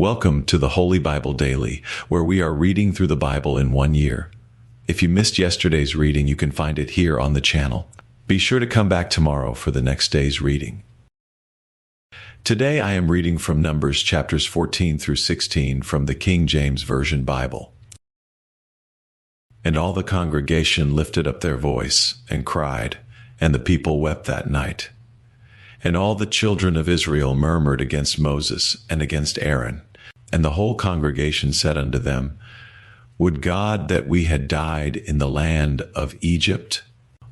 Welcome to the Holy Bible Daily, where we are reading through the Bible in 1 year. If you missed yesterday's reading, you can find it here on the channel. Be sure to come back tomorrow for the next day's reading. Today I am reading from Numbers chapters 14 through 16 from the King James Version Bible. And all the congregation lifted up their voice and cried, and the people wept that night. And all the children of Israel murmured against Moses and against Aaron. And the whole congregation said unto them, Would God that we had died in the land of Egypt,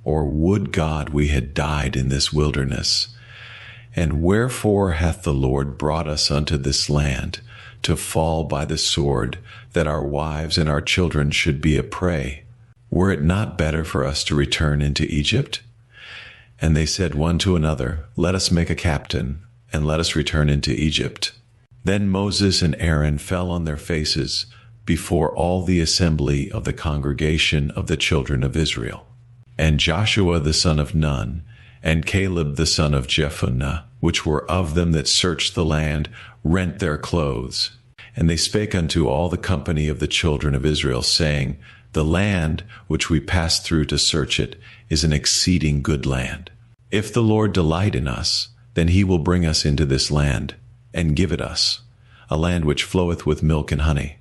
or would God we had died in this wilderness? And wherefore hath the Lord brought us unto this land, to fall by the sword, that our wives and our children should be a prey? Were it not better for us to return into Egypt? And they said one to another, Let us make a captain, and let us return into Egypt. Then Moses and Aaron fell on their faces before all the assembly of the congregation of the children of Israel. And Joshua the son of Nun, and Caleb the son of Jephunneh, which were of them that searched the land, rent their clothes. And they spake unto all the company of the children of Israel, saying, The land which we passed through to search it is an exceeding good land. If the Lord delight in us, then he will bring us into this land, and give it us, a land which floweth with milk and honey.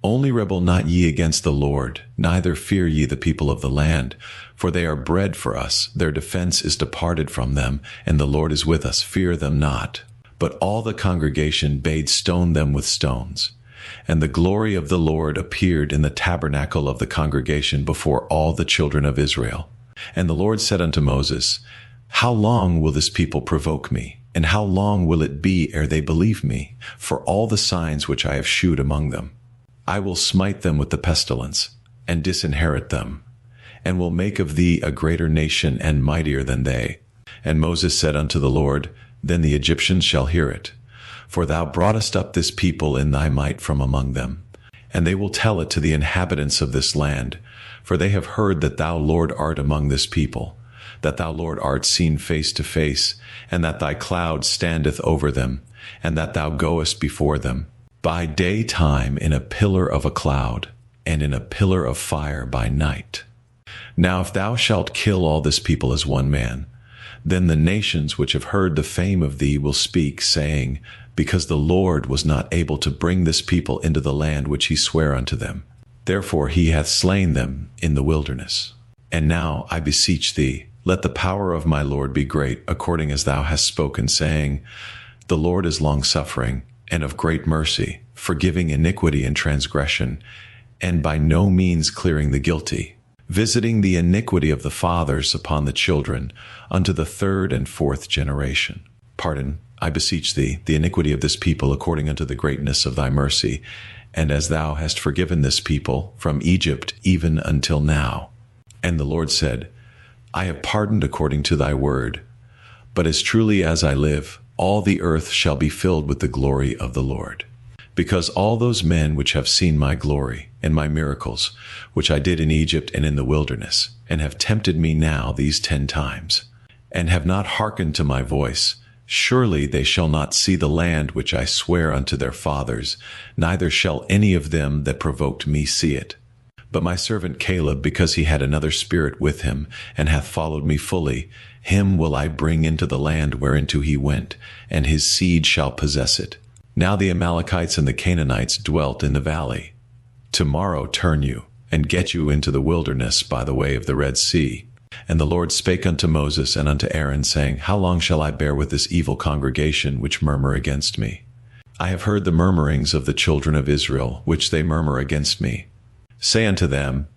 Only rebel not ye against the Lord, neither fear ye the people of the land, for they are bread for us, their defense is departed from them, and the Lord is with us, fear them not. But all the congregation bade stone them with stones. And the glory of the Lord appeared in the tabernacle of the congregation before all the children of Israel. And the Lord said unto Moses, How long will this people provoke me? And how long will it be ere they believe me, for all the signs which I have shewed among them? I will smite them with the pestilence, and disinherit them, and will make of thee a greater nation and mightier than they. And Moses said unto the Lord, Then the Egyptians shall hear it. For thou broughtest up this people in thy might from among them. And they will tell it to the inhabitants of this land, for they have heard that thou, Lord, art among this people, that thou, Lord, art seen face to face, and that thy cloud standeth over them, and that thou goest before them, by daytime in a pillar of a cloud, and in a pillar of fire by night. Now if thou shalt kill all this people as one man, then the nations which have heard the fame of thee will speak, saying, Because the Lord was not able to bring this people into the land which he sware unto them. Therefore he hath slain them in the wilderness. And now I beseech thee, let the power of my Lord be great, according as thou hast spoken, saying, The Lord is longsuffering, and of great mercy, forgiving iniquity and transgression, and by no means clearing the guilty, visiting the iniquity of the fathers upon the children, unto the third and fourth generation. Pardon, I beseech thee, the iniquity of this people according unto the greatness of thy mercy, and as thou hast forgiven this people from Egypt even until now. And the Lord said, I have pardoned according to thy word. But as truly as I live, all the earth shall be filled with the glory of the Lord. Because all those men which have seen my glory and my miracles, which I did in Egypt and in the wilderness, and have tempted me now these 10 times, and have not hearkened to my voice, surely they shall not see the land which I swear unto their fathers, neither shall any of them that provoked me see it. But my servant Caleb, because he had another spirit with him, and hath followed me fully, him will I bring into the land whereinto he went, and his seed shall possess it. Now the Amalekites and the Canaanites dwelt in the valley. Tomorrow turn you, and get you into the wilderness by the way of the Red Sea. And the Lord spake unto Moses and unto Aaron, saying, How long shall I bear with this evil congregation which murmur against me? I have heard the murmurings of the children of Israel, which they murmur against me. Say unto them,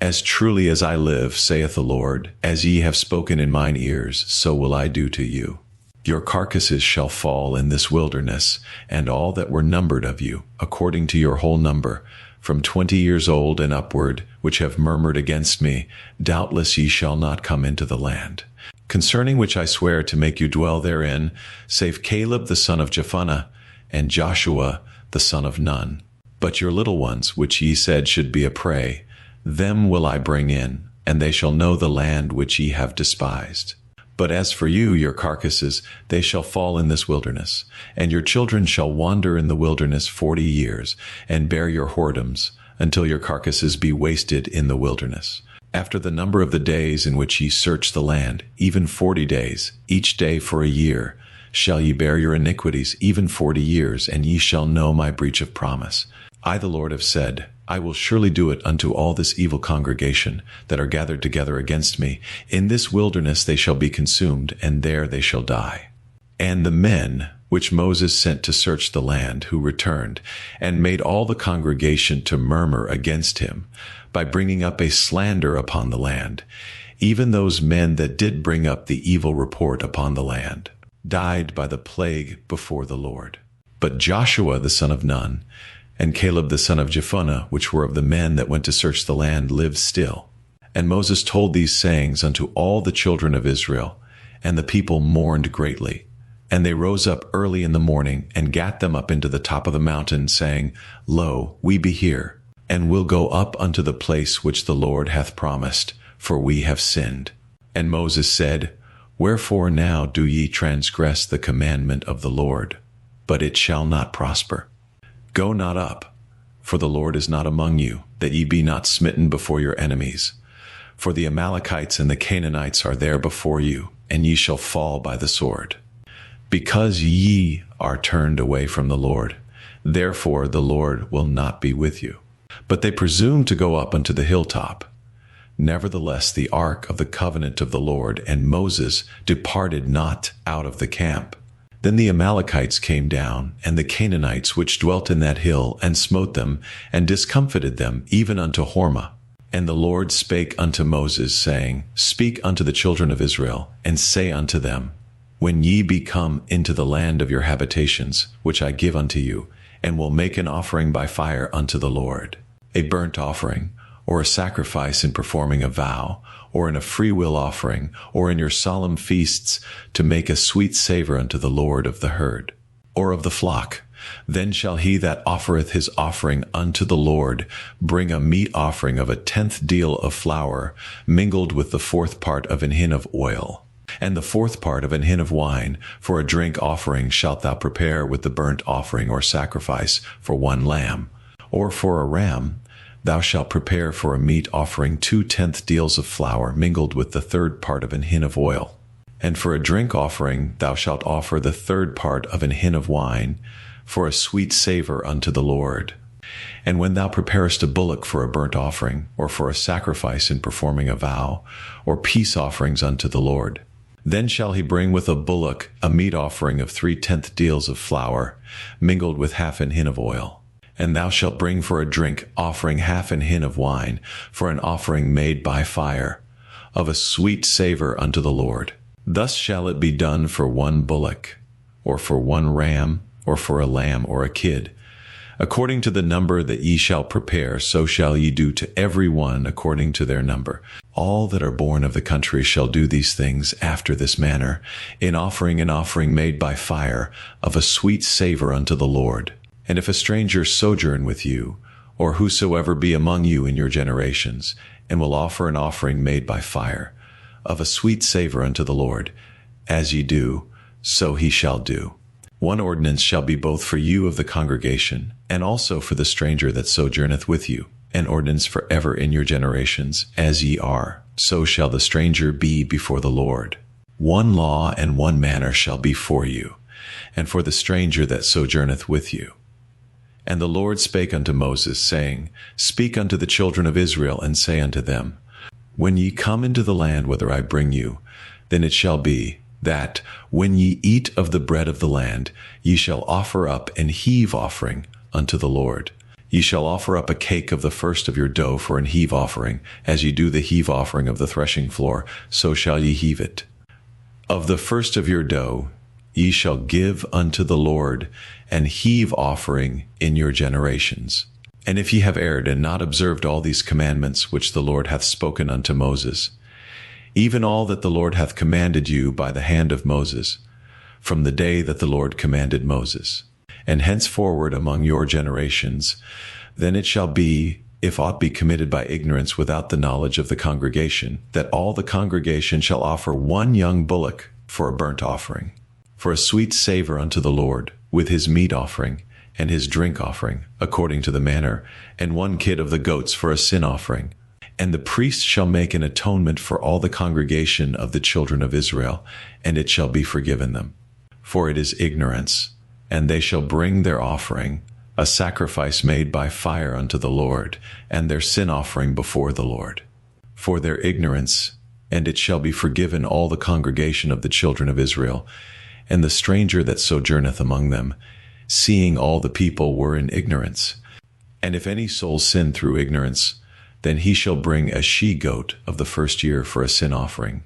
As truly as I live, saith the Lord, as ye have spoken in mine ears, so will I do to you. Your carcasses shall fall in this wilderness, and all that were numbered of you, according to your whole number, from 20 years old and upward, which have murmured against me, doubtless ye shall not come into the land. Concerning which I swear to make you dwell therein, save Caleb the son of Jephunneh, and Joshua the son of Nun. But your little ones, which ye said should be a prey, them will I bring in, and they shall know the land which ye have despised. But as for you, your carcasses, they shall fall in this wilderness, and your children shall wander in the wilderness 40 years, and bear your whoredoms, until your carcasses be wasted in the wilderness. After the number of the days in which ye search the land, even 40 days, each day for a year, shall ye bear your iniquities, even 40 years, and ye shall know my breach of promise. I, the Lord, have said, I will surely do it unto all this evil congregation that are gathered together against me. In this wilderness they shall be consumed, and there they shall die. And the men which Moses sent to search the land, who returned, and made all the congregation to murmur against him, by bringing up a slander upon the land, even those men that did bring up the evil report upon the land, died by the plague before the Lord. But Joshua the son of Nun, and Caleb the son of Jephunneh, which were of the men that went to search the land, lived still. And Moses told these sayings unto all the children of Israel, and the people mourned greatly. And they rose up early in the morning, and gat them up into the top of the mountain, saying, Lo, we be here, and will go up unto the place which the Lord hath promised, for we have sinned. And Moses said, Wherefore now do ye transgress the commandment of the Lord? But it shall not prosper. Go not up, for the Lord is not among you, that ye be not smitten before your enemies. For the Amalekites and the Canaanites are there before you, and ye shall fall by the sword. Because ye are turned away from the Lord, therefore the Lord will not be with you. But they presumed to go up unto the hilltop. Nevertheless the ark of the covenant of the Lord and Moses departed not out of the camp. Then the Amalekites came down, and the Canaanites which dwelt in that hill, and smote them, and discomfited them, even unto Hormah. And the Lord spake unto Moses, saying, Speak unto the children of Israel, and say unto them, When ye be come into the land of your habitations, which I give unto you, and will make an offering by fire unto the Lord, a burnt offering, or a sacrifice in performing a vow, or in a freewill offering, or in your solemn feasts, to make a sweet savor unto the Lord of the herd, or of the flock, then shall he that offereth his offering unto the Lord bring a meat offering of 1/10 deal of flour, mingled with the 4th part of an hin of oil, and the 4th part of an hin of wine. For a drink offering shalt thou prepare with the burnt offering or sacrifice for 1 lamb, or for a ram. Thou shalt prepare for a meat offering 2/10 deals of flour, mingled with the 3rd part of an hin of oil. And for a drink offering thou shalt offer the 3rd part of an hin of wine, for a sweet savor unto the Lord. And when thou preparest a bullock for a burnt offering, or for a sacrifice in performing a vow, or peace offerings unto the Lord, then shall he bring with a bullock a meat offering of 3/10 deals of flour, mingled with half an hin of oil. And thou shalt bring for a drink offering half an hin of wine, for an offering made by fire, of a sweet savor unto the Lord. Thus shall it be done for 1 bullock, or for 1 ram, or for a lamb or a kid. According to the number that ye shall prepare, so shall ye do to every one according to their number. All that are born of the country shall do these things after this manner, in offering an offering made by fire, of a sweet savor unto the Lord. And if a stranger sojourn with you, or whosoever be among you in your generations, and will offer an offering made by fire, of a sweet savor unto the Lord, as ye do, so he shall do. 1 ordinance shall be both for you of the congregation, and also for the stranger that sojourneth with you, an ordinance forever in your generations, as ye are, so shall the stranger be before the Lord. 1 law and 1 manner shall be for you, and for the stranger that sojourneth with you. And the Lord spake unto Moses, saying, Speak unto the children of Israel, and say unto them, When ye come into the land whither I bring you, then it shall be, that, when ye eat of the bread of the land, ye shall offer up an heave offering unto the Lord. Ye shall offer up a cake of the first of your dough for an heave offering, as ye do the heave offering of the threshing floor, so shall ye heave it. Of the first of your dough ye shall give unto the Lord an heave offering in your generations. And if ye have erred and not observed all these commandments which the Lord hath spoken unto Moses, even all that the Lord hath commanded you by the hand of Moses, from the day that the Lord commanded Moses, and henceforward among your generations, then it shall be if aught be committed by ignorance without the knowledge of the congregation, that all the congregation shall offer one young bullock for a burnt offering, for a sweet savor unto the Lord, with his meat offering, and his drink offering, according to the manner, and one kid of the goats for a sin offering. And the priest shall make an atonement for all the congregation of the children of Israel, and it shall be forgiven them. For it is ignorance, and they shall bring their offering, a sacrifice made by fire unto the Lord, and their sin offering before the Lord. For their ignorance, and it shall be forgiven all the congregation of the children of Israel, and the stranger that sojourneth among them, seeing all the people were in ignorance. And if any soul sin through ignorance, then he shall bring a she-goat of the first year for a sin offering.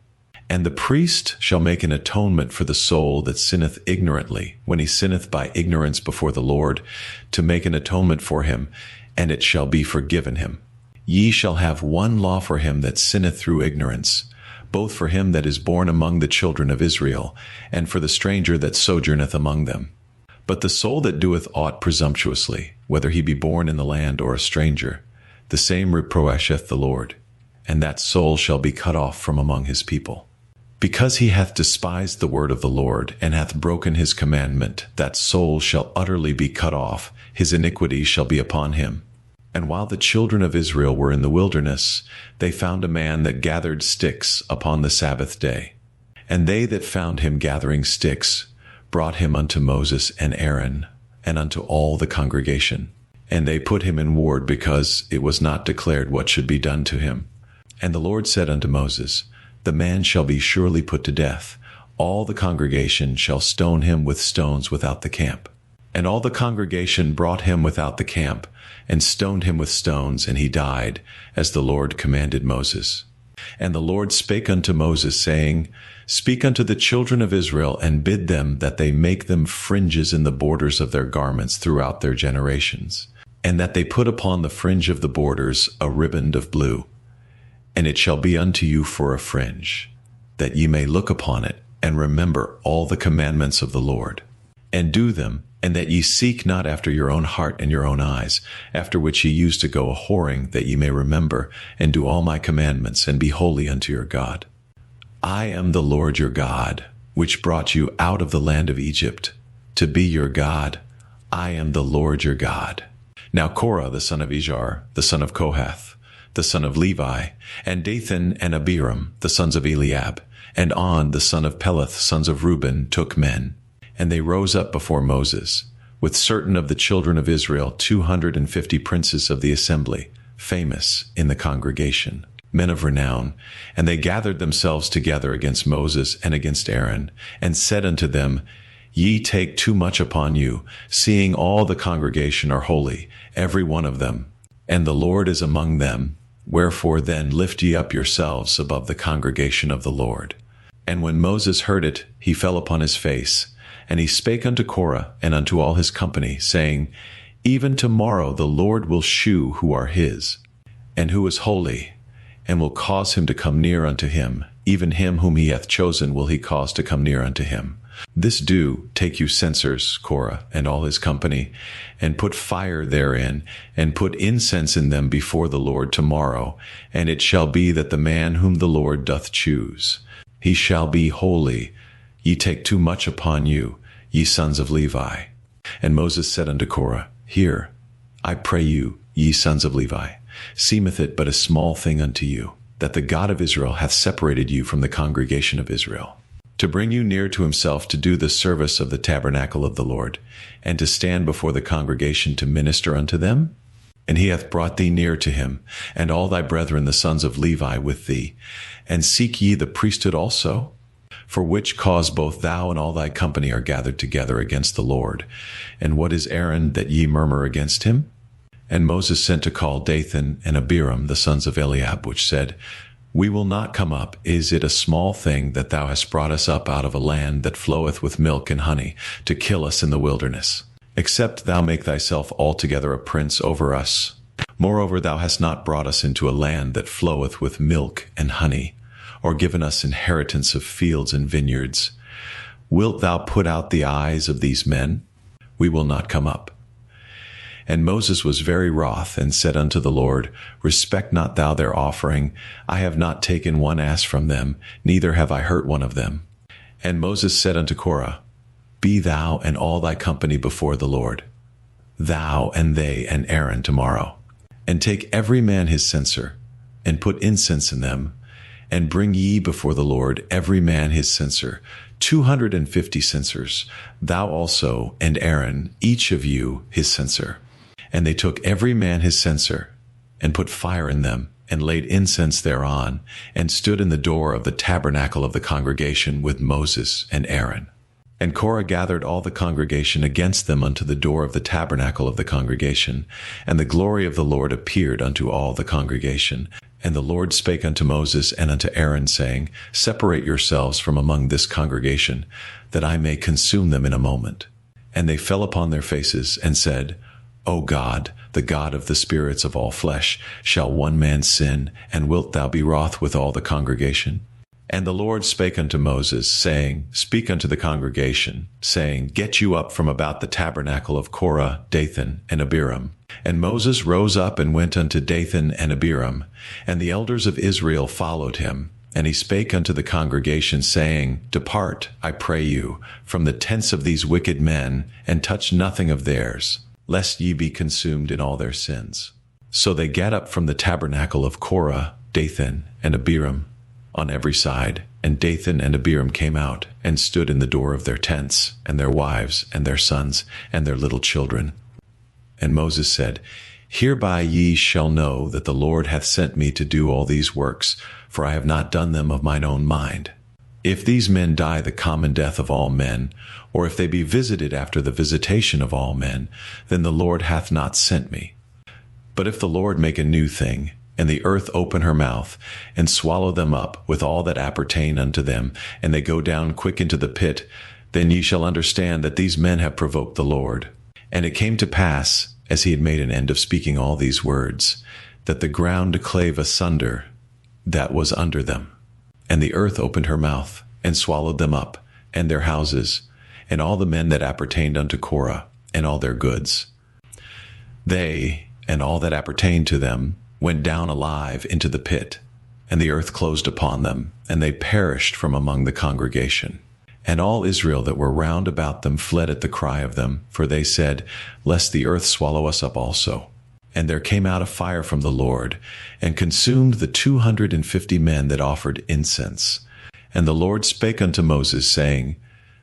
And the priest shall make an atonement for the soul that sinneth ignorantly, when he sinneth by ignorance before the Lord, to make an atonement for him, and it shall be forgiven him. Ye shall have one law for him that sinneth through ignorance, both for him that is born among the children of Israel, and for the stranger that sojourneth among them. But the soul that doeth aught presumptuously, whether he be born in the land or a stranger, the same reproacheth the Lord, and that soul shall be cut off from among his people. Because he hath despised the word of the Lord, and hath broken his commandment, that soul shall utterly be cut off, his iniquity shall be upon him. And while the children of Israel were in the wilderness, they found a man that gathered sticks upon the Sabbath day. And they that found him gathering sticks brought him unto Moses and Aaron, and unto all the congregation. And they put him in ward, because it was not declared what should be done to him. And the Lord said unto Moses, The man shall be surely put to death. All the congregation shall stone him with stones without the camp. And all the congregation brought him without the camp, and stoned him with stones, and he died, as the Lord commanded Moses. And the Lord spake unto Moses, saying, Speak unto the children of Israel, and bid them that they make them fringes in the borders of their garments throughout their generations, and that they put upon the fringe of the borders a riband of blue. And it shall be unto you for a fringe, that ye may look upon it, and remember all the commandments of the Lord, and do them, and that ye seek not after your own heart and your own eyes, after which ye used to go a-whoring, that ye may remember, and do all my commandments, and be holy unto your God. I am the Lord your God, which brought you out of the land of Egypt, to be your God. I am the Lord your God. Now Korah the son of Izhar, the son of Kohath, the son of Levi, and Dathan and Abiram, the sons of Eliab, and On the son of Peleth, sons of Reuben, took men. And they rose up before Moses, with certain of the children of Israel, 250 princes of the assembly, famous in the congregation, men of renown. And they gathered themselves together against Moses and against Aaron, and said unto them, Ye take too much upon you, seeing all the congregation are holy, every one of them, and the Lord is among them. Wherefore then lift ye up yourselves above the congregation of the Lord. And when Moses heard it, he fell upon his face, and he spake unto Korah and unto all his company, saying, Even tomorrow the Lord will shew who are his, and who is holy, and will cause him to come near unto him. Even him whom he hath chosen will he cause to come near unto him. This do, take you censers, Korah and all his company, and put fire therein, and put incense in them before the Lord tomorrow. And it shall be that the man whom the Lord doth choose, he shall be holy. Ye take too much upon you, ye sons of Levi. And Moses said unto Korah, Hear, I pray you, ye sons of Levi, seemeth it but a small thing unto you, that the God of Israel hath separated you from the congregation of Israel, to bring you near to himself, to do the service of the tabernacle of the Lord, and to stand before the congregation to minister unto them? And he hath brought thee near to him, and all thy brethren the sons of Levi with thee. And seek ye the priesthood also? For which cause both thou and all thy company are gathered together against the Lord. And what is Aaron, that ye murmur against him? And Moses sent to call Dathan and Abiram, the sons of Eliab, which said, We will not come up. Is it a small thing that thou hast brought us up out of a land that floweth with milk and honey, to kill us in the wilderness? Except thou make thyself altogether a prince over us. Moreover, thou hast not brought us into a land that floweth with milk and honey, or given us inheritance of fields and vineyards. Wilt thou put out the eyes of these men? We will not come up. And Moses was very wroth, and said unto the Lord, Respect not thou their offering. I have not taken one ass from them, neither have I hurt one of them. And Moses said unto Korah, Be thou and all thy company before the Lord, thou and they and Aaron tomorrow, and take every man his censer, and put incense in them, and bring ye before the Lord every man his censer, 250 censers, thou also and Aaron, each of you his censer. And they took every man his censer, and put fire in them, and laid incense thereon, and stood in the door of the tabernacle of the congregation with Moses and Aaron. And Korah gathered all the congregation against them unto the door of the tabernacle of the congregation, and the glory of the Lord appeared unto all the congregation. And the Lord spake unto Moses and unto Aaron, saying, Separate yourselves from among this congregation, that I may consume them in a moment. And they fell upon their faces, and said, O God, the God of the spirits of all flesh, shall one man sin, and wilt thou be wroth with all the congregation? And the Lord spake unto Moses, saying, Speak unto the congregation, saying, Get you up from about the tabernacle of Korah, Dathan, and Abiram. And Moses rose up and went unto Dathan and Abiram, and the elders of Israel followed him. And he spake unto the congregation, saying, Depart, I pray you, from the tents of these wicked men, and touch nothing of theirs, lest ye be consumed in all their sins. So they gat up from the tabernacle of Korah, Dathan, and Abiram, on every side, and Dathan and Abiram came out, and stood in the door of their tents, and their wives, and their sons, and their little children. And Moses said, Hereby ye shall know that the Lord hath sent me to do all these works, for I have not done them of mine own mind. If these men die the common death of all men, or if they be visited after the visitation of all men, then the Lord hath not sent me. But if the Lord make a new thing, and the earth open her mouth, and swallow them up with all that appertain unto them, and they go down quick into the pit, then ye shall understand that these men have provoked the Lord. And it came to pass, as he had made an end of speaking all these words, that the ground clave asunder that was under them. And the earth opened her mouth, and swallowed them up, and their houses, and all the men that appertained unto Korah, and all their goods. They, and all that appertained to them, went down alive into the pit, and the earth closed upon them, and they perished from among the congregation. And all Israel that were round about them fled at the cry of them, for they said, Lest the earth swallow us up also. And there came out a fire from the Lord, and consumed the 250 men that offered incense. And the Lord spake unto Moses, saying,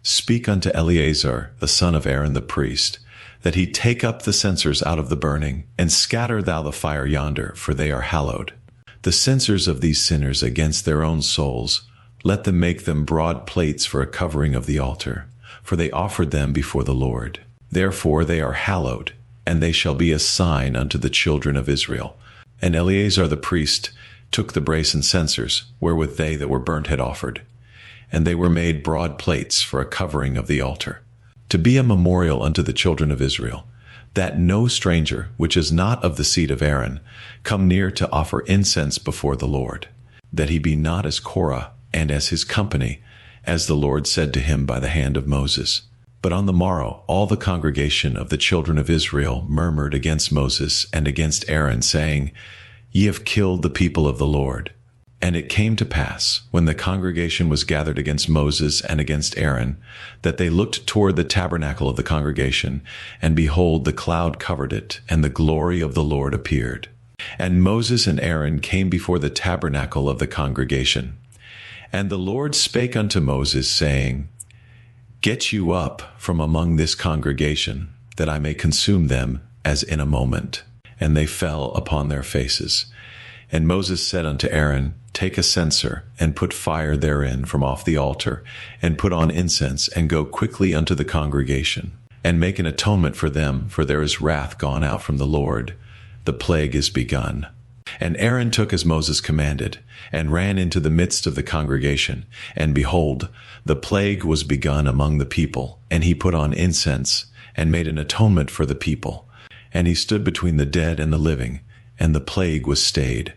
Speak unto Eleazar, the son of Aaron the priest, that he take up the censers out of the burning, and scatter thou the fire yonder, for they are hallowed. The censers of these sinners against their own souls, let them make them broad plates for a covering of the altar, for they offered them before the Lord. Therefore they are hallowed, and they shall be a sign unto the children of Israel. And Eleazar the priest took the brasen censers, wherewith they that were burnt had offered, and they were made broad plates for a covering of the altar, to be a memorial unto the children of Israel, that no stranger, which is not of the seed of Aaron, come near to offer incense before the Lord, that he be not as Korah and as his company, as the Lord said to him by the hand of Moses. But on the morrow all the congregation of the children of Israel murmured against Moses and against Aaron, saying, Ye have killed the people of the Lord. And it came to pass, when the congregation was gathered against Moses and against Aaron, that they looked toward the tabernacle of the congregation, and behold, the cloud covered it, and the glory of the Lord appeared. And Moses and Aaron came before the tabernacle of the congregation. And the Lord spake unto Moses, saying, Get you up from among this congregation, that I may consume them as in a moment. And they fell upon their faces. And Moses said unto Aaron, Take a censer, and put fire therein from off the altar, and put on incense, and go quickly unto the congregation, and make an atonement for them, for there is wrath gone out from the Lord. The plague is begun. And Aaron took as Moses commanded, and ran into the midst of the congregation. And behold, the plague was begun among the people, and he put on incense, and made an atonement for the people. And he stood between the dead and the living, and the plague was stayed.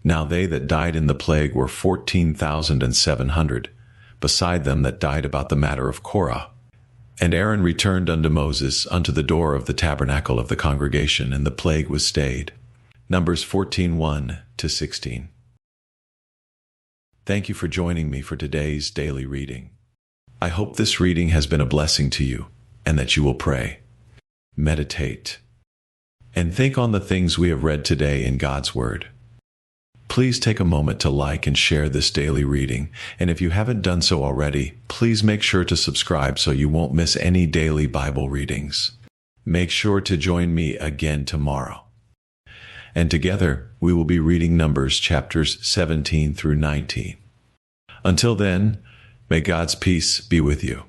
Now they that died in the plague were 14,700, beside them that died about the matter of Korah. And Aaron returned unto Moses unto the door of the tabernacle of the congregation, and the plague was stayed. Numbers 14:1-16. Thank you for joining me for today's daily reading. I hope this reading has been a blessing to you, and that you will pray, meditate, and think on the things we have read today in God's Word. Please take a moment to like and share this daily reading, and if you haven't done so already, please make sure to subscribe so you won't miss any daily Bible readings. Make sure to join me again tomorrow. And together, we will be reading Numbers chapters 17 through 19. Until then, may God's peace be with you.